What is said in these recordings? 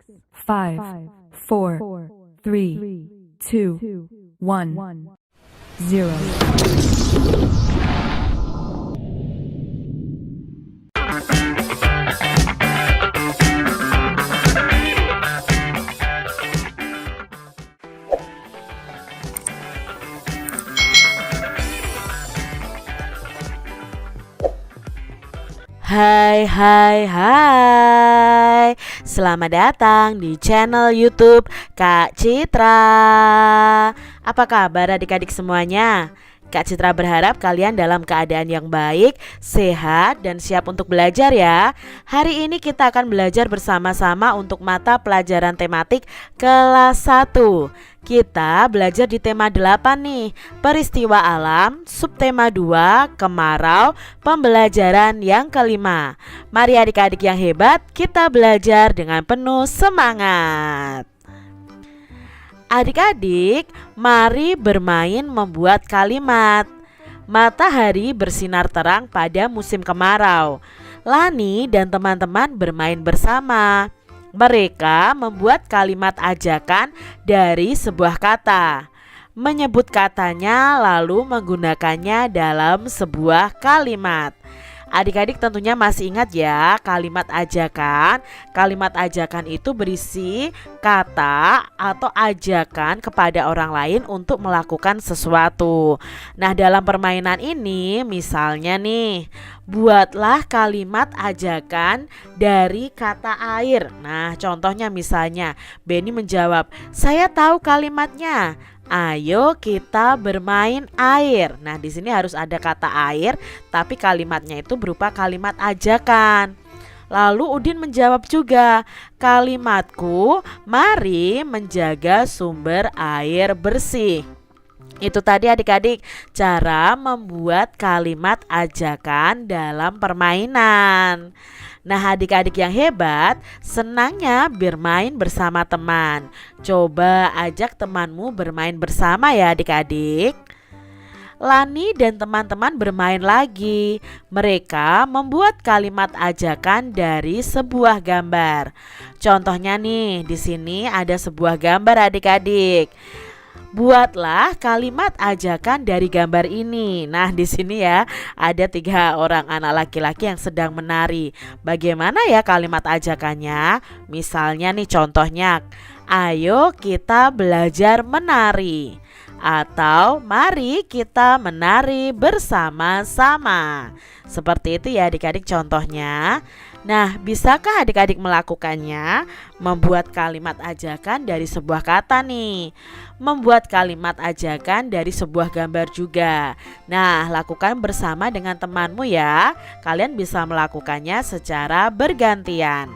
5, 4, 3, 2, 1, 0. Hai, selamat datang di channel YouTube Kak Citra. Apa kabar adik-adik semuanya? Kak Citra berharap kalian dalam keadaan yang baik, sehat, dan siap untuk belajar ya. Hari ini kita akan belajar bersama-sama untuk mata pelajaran tematik kelas 1. Kita belajar di tema 8 nih, peristiwa alam, subtema 2, kemarau, pembelajaran yang kelima. Mari adik-adik yang hebat, kita belajar dengan penuh semangat. Adik-adik, mari bermain membuat kalimat. Matahari bersinar terang pada musim kemarau. Lani dan teman-teman bermain bersama. Mereka membuat kalimat ajakan dari sebuah kata. Menyebut katanya lalu menggunakannya dalam sebuah kalimat. Adik-adik tentunya masih ingat ya kalimat ajakan. Kalimat ajakan itu berisi kata atau ajakan kepada orang lain untuk melakukan sesuatu. Nah, dalam permainan ini misalnya nih, buatlah kalimat ajakan dari kata air. Nah, contohnya misalnya Benny menjawab, "Saya tahu kalimatnya. Ayo kita bermain air." Nah, di sini harus ada kata air, tapi kalimatnya itu berupa kalimat ajakan. Lalu Udin menjawab juga, "Kalimatku, mari menjaga sumber air bersih." Itu tadi adik-adik cara membuat kalimat ajakan dalam permainan. Nah, adik-adik yang hebat senangnya bermain bersama teman. Coba ajak temanmu bermain bersama ya adik-adik. Lani dan teman-teman bermain lagi. Mereka membuat kalimat ajakan dari sebuah gambar. Contohnya nih, di sini ada sebuah gambar adik-adik. Buatlah kalimat ajakan dari gambar ini. Nah, di sini ya ada 3 orang anak laki-laki yang sedang menari. Bagaimana ya kalimat ajakannya? Misalnya nih contohnya, "Ayo kita belajar menari." Atau "Mari kita menari bersama-sama." Seperti itu ya adik-adik contohnya. Nah, bisakah adik-adik melakukannya? Membuat kalimat ajakan dari sebuah kata nih. Membuat kalimat ajakan dari sebuah gambar juga. Nah, lakukan bersama dengan temanmu ya. Kalian bisa melakukannya secara bergantian.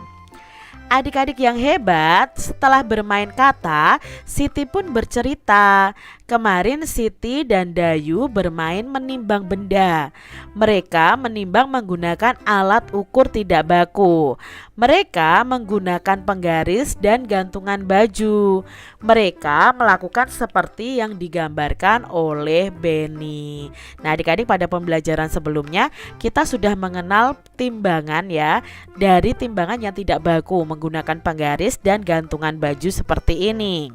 Adik-adik yang hebat, setelah bermain kata, Siti pun bercerita. Kemarin Siti dan Dayu bermain menimbang benda. Mereka menimbang menggunakan alat ukur tidak baku. Mereka menggunakan penggaris dan gantungan baju. Mereka melakukan seperti yang digambarkan oleh Benny. Nah, adik-adik pada pembelajaran sebelumnya kita sudah mengenal timbangan ya. Dari timbangan yang tidak baku menggunakan penggaris dan gantungan baju seperti ini.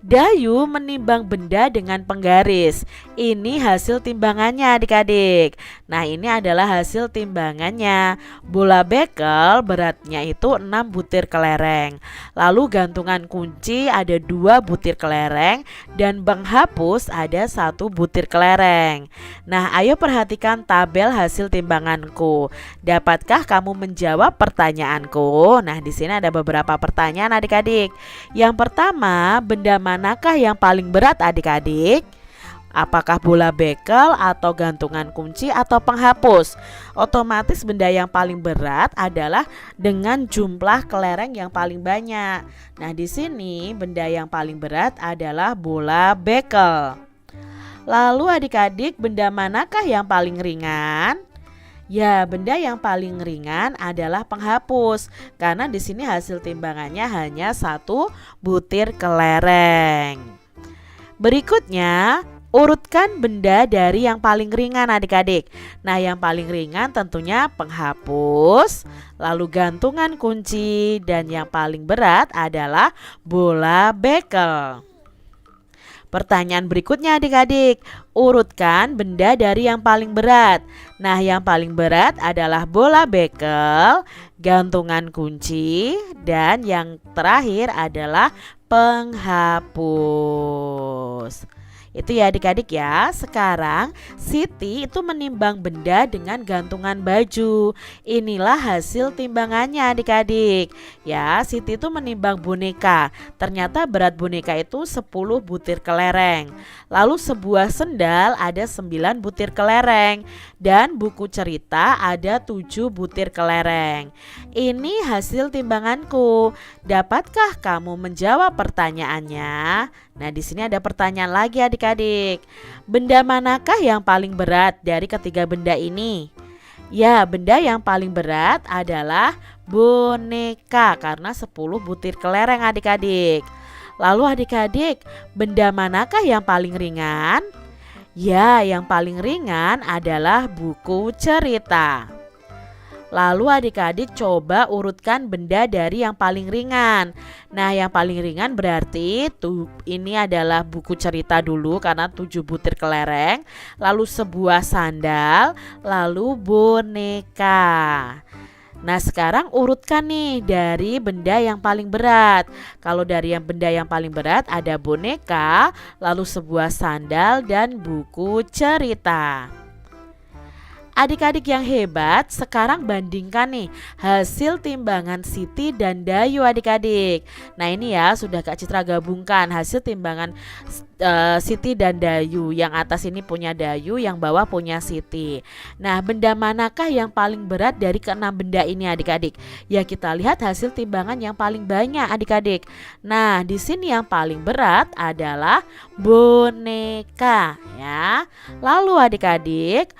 Dayu menimbang benda dengan penggaris. Ini hasil timbangannya adik-adik. Nah, ini adalah hasil timbangannya. Bola bekel beratnya itu 6 butir kelereng. Lalu gantungan kunci ada 2 butir kelereng. Dan penghapus ada 1 butir kelereng. Nah, ayo perhatikan tabel hasil timbanganku. Dapatkah kamu menjawab pertanyaanku? Nah, di sini ada beberapa pertanyaan adik-adik. Yang pertama, benda manakah yang paling berat adik-adik? Apakah bola bekel atau gantungan kunci atau penghapus? Otomatis benda yang paling berat adalah dengan jumlah kelereng yang paling banyak. Nah, di sini benda yang paling berat adalah bola bekel. Lalu adik-adik, benda manakah yang paling ringan? Ya, benda yang paling ringan adalah penghapus karena di sini hasil timbangannya hanya 1 butir kelereng. Berikutnya, Urutkan benda dari yang paling ringan adik-adik. Nah, yang paling ringan tentunya penghapus, lalu gantungan kunci, dan yang paling berat adalah bola bekel. Pertanyaan berikutnya adik-adik, urutkan benda dari yang paling berat. Nah, yang paling berat adalah bola bekel, gantungan kunci, dan yang terakhir adalah penghapus. Itu ya adik-adik ya. Sekarang Siti itu menimbang benda dengan gantungan baju. Inilah hasil timbangannya adik-adik. Ya, Siti itu menimbang boneka. Ternyata berat boneka itu 10 butir kelereng. Lalu sebuah sendal ada 9 butir kelereng. Dan buku cerita ada 7 butir kelereng. Ini hasil timbanganku. Dapatkah kamu menjawab pertanyaannya? Nah, di sini ada pertanyaan lagi adik-adik. Benda manakah yang paling berat dari ketiga benda ini? Ya, benda yang paling berat adalah boneka karena 10 butir kelereng adik-adik. Lalu adik-adik, benda manakah yang paling ringan? Ya, yang paling ringan adalah buku cerita. Lalu adik-adik coba urutkan benda dari yang paling ringan. Nah, yang paling ringan berarti ini adalah buku cerita dulu karena 7 butir kelereng, lalu sebuah sandal, lalu boneka. Nah, sekarang urutkan nih dari benda yang paling berat. Kalau dari benda yang paling berat ada boneka, lalu sebuah sandal, dan buku cerita. Adik-adik yang hebat, sekarang bandingkan nih hasil timbangan Siti dan Dayu adik-adik. Nah, ini ya sudah Kak Citra gabungkan hasil timbangan Siti dan Dayu. Yang atas ini punya Dayu, yang bawah punya Siti. Nah, benda manakah yang paling berat dari keenam benda ini adik-adik? Ya, kita lihat hasil timbangan yang paling banyak adik-adik. Nah, di sini yang paling berat adalah boneka ya. Lalu adik-adik,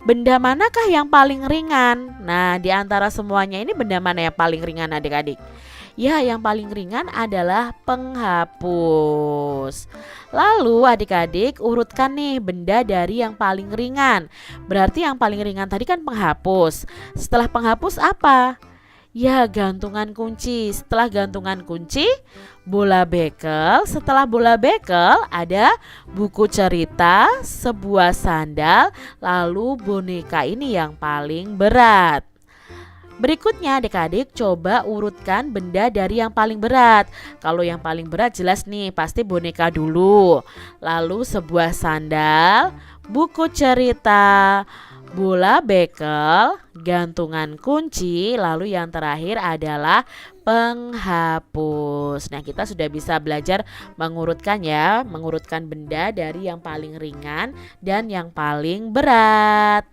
benda manakah yang paling ringan? Nah, di antara semuanya ini benda mana yang paling ringan adik-adik? Ya, yang paling ringan adalah penghapus. Lalu adik-adik urutkan nih benda dari yang paling ringan. Berarti yang paling ringan tadi kan penghapus. Setelah penghapus apa? Ya, gantungan kunci. Setelah gantungan kunci, bola bekel. Setelah bola bekel ada buku cerita, sebuah sandal, lalu boneka ini yang paling berat. Berikutnya adik-adik coba urutkan benda dari yang paling berat. Kalau yang paling berat jelas nih pasti boneka dulu. Lalu sebuah sandal, buku cerita, bola bekel, gantungan kunci, lalu yang terakhir adalah penghapus. Nah, kita sudah bisa belajar mengurutkan ya, mengurutkan benda dari yang paling ringan dan yang paling berat.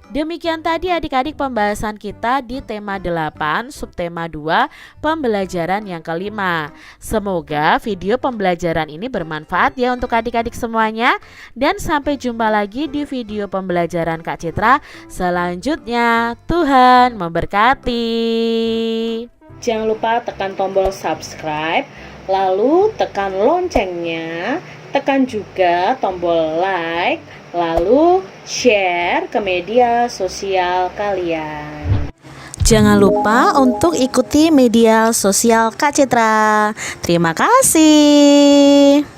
Demikian tadi adik-adik pembahasan kita di tema 8, subtema 2, pembelajaran yang kelima. Semoga video pembelajaran ini bermanfaat ya untuk adik-adik semuanya. Dan sampai jumpa lagi di video pembelajaran Kak Citra selanjutnya. Tuhan memberkati. Jangan lupa tekan tombol subscribe, lalu tekan loncengnya, tekan juga tombol like, lalu share ke media sosial kalian. Jangan lupa untuk ikuti media sosial Kak Citra. Terima kasih.